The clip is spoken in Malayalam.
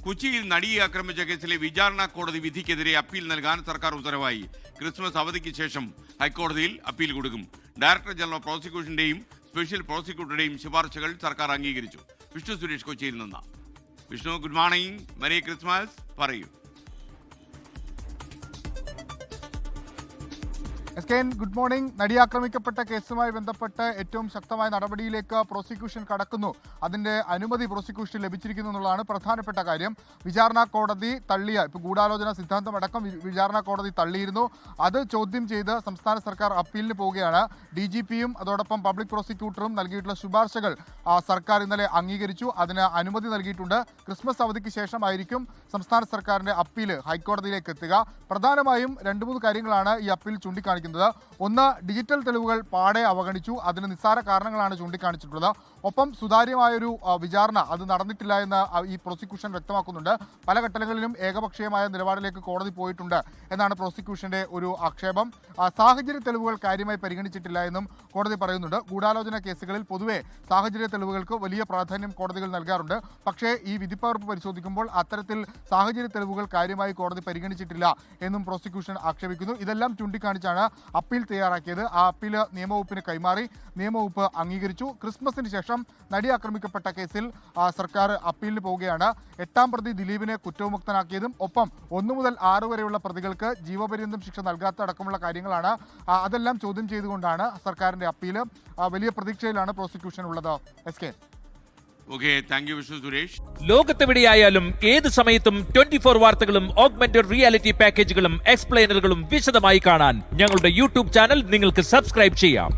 കൊച്ചിയിൽ നടിയെ ആക്രമിച്ച കേസിലെ വിചാരണ കോടതി വിധിക്കെതിരെ അപ്പീൽ നൽകാൻ സർക്കാർ ഉത്തരവായി. ക്രിസ്മസ് അവധിക്ക് ശേഷം ഹൈക്കോടതിയിൽ അപ്പീൽ കൊടുക്കും. ഡയറക്ടർ ജനറൽ ഓഫ് പ്രോസിക്യൂഷന്റെയും സ്പെഷ്യൽ പ്രോസിക്യൂട്ടറുടെയും ശുപാർശകൾ സർക്കാർ അംഗീകരിച്ചു. വിഷ്ണു സുരേഷ് കൊച്ചിയിൽ നിന്ന്. Vishnu, good morning, merry Christmas. പറയൂ. Good morning. നടിയാക്രമിക്കപ്പെട്ട കേസുമായി ബന്ധപ്പെട്ട് ഏറ്റവും ശക്തമായ നടപടിയിലേക്ക് പ്രോസിക്യൂഷൻ കടക്കുന്നു. അതിന്റെ അനുമതി പ്രോസിക്യൂഷൻ ലഭിച്ചിരിക്കുന്നു എന്നുള്ളതാണ് പ്രധാനപ്പെട്ട കാര്യം. വിചാരണ കോടതി തള്ളിയ ഗൂഢാലോചന സിദ്ധാന്തമടക്കം വിചാരണ കോടതി തള്ളിയിരുന്നു. അത് ചോദ്യം ചെയ്ത് സംസ്ഥാന സർക്കാർ അപ്പീലിന് പോവുകയാണ്. DGPയും അതോടൊപ്പം പബ്ലിക് പ്രോസിക്യൂട്ടറും നൽകിയിട്ടുള്ള ശുപാർശകൾ സർക്കാർ ഇന്നലെ അംഗീകരിച്ചു. അതിന് അനുമതി നൽകിയിട്ടുണ്ട്. ക്രിസ്മസ് അവധിക്ക് ശേഷമായിരിക്കും സംസ്ഥാന സർക്കാരിന്റെ അപ്പീല് ഹൈക്കോടതിയിലേക്ക് എത്തുക. പ്രധാനമായും 2-3 കാര്യങ്ങളാണ് ഈ അപ്പീൽ ചൂണ്ടിക്കാണിക്കുന്നത്. ഒന്ന്, ഡിജിറ്റൽ തെളിവുകൾ പാടെ അവഗണിച്ചു. അതിന് നിസ്സാര കാരണങ്ങളാണ് ചൂണ്ടിക്കാണിച്ചിട്ടുള്ളത്. ഒപ്പം സുതാര്യമായൊരു വിചാരണ അത് നടന്നിട്ടില്ല എന്ന് ഈ പ്രോസിക്യൂഷൻ വ്യക്തമാക്കുന്നുണ്ട്. പല ഘട്ടങ്ങളിലും ഏകപക്ഷീയമായ നിലപാടിലേക്ക് കോടതി പോയിട്ടുണ്ട് എന്നാണ് പ്രോസിക്യൂഷന്റെ ഒരു ആക്ഷേപം. സാഹചര്യ തെളിവുകൾ കാര്യമായി പരിഗണിച്ചിട്ടില്ല എന്നും കോടതി പറയുന്നുണ്ട്. ഗൂഢാലോചന കേസുകളിൽ പൊതുവെ സാഹചര്യ തെളിവുകൾക്ക് വലിയ പ്രാധാന്യം കോടതികൾ നൽകാറുണ്ട്. പക്ഷേ ഈ വിധിപ്പകർപ്പ് പരിശോധിക്കുമ്പോൾ അത്തരത്തിൽ സാഹചര്യ തെളിവുകൾ കാര്യമായി കോടതി പരിഗണിച്ചിട്ടില്ല എന്നും പ്രോസിക്യൂഷൻ ആക്ഷേപിക്കുന്നു. ഇതെല്ലാം ചൂണ്ടിക്കാണിച്ചാണ് അപ്പീൽ തയ്യാറാക്കിയത്. ആ അപ്പീൽ നിയമവകുപ്പിന് കൈമാറി. നിയമവകുപ്പ് അംഗീകരിച്ചു. ക്രിസ്മസിന് ശേഷം നടി ആക്രമിക്കപ്പെട്ട കേസിൽ സർക്കാർ അപ്പീലിന് പോവുകയാണ്. 8ാം പ്രതി ദിലീപിനെ കുറ്റവിമുക്തനാക്കിയതും ഒപ്പം 1 മുതൽ 6 വരെയുള്ള പ്രതികൾക്ക് ജീവപര്യന്തം ശിക്ഷ നൽകാത്ത അടക്കമുള്ള കാര്യങ്ങളാണ്. അതെല്ലാം ചോദ്യം ചെയ്തുകൊണ്ടാണ് സർക്കാരിന്റെ അപ്പീൽ. വലിയ പ്രതീക്ഷയിലാണ് പ്രോസിക്യൂഷൻ ഉള്ളത്. ലോകത്തെവിടെയായാലും ഏത് സമയത്തും 24 വാർത്തകളും ഓഗ്മെന്റഡ് റിയാലിറ്റി പാക്കേജുകളും എക്സ്പ്ലെയിനറുകളും വിശദമായി കാണാൻ ഞങ്ങളുടെ യൂട്യൂബ് ചാനൽ നിങ്ങൾക്ക് സബ്സ്ക്രൈബ് ചെയ്യാം.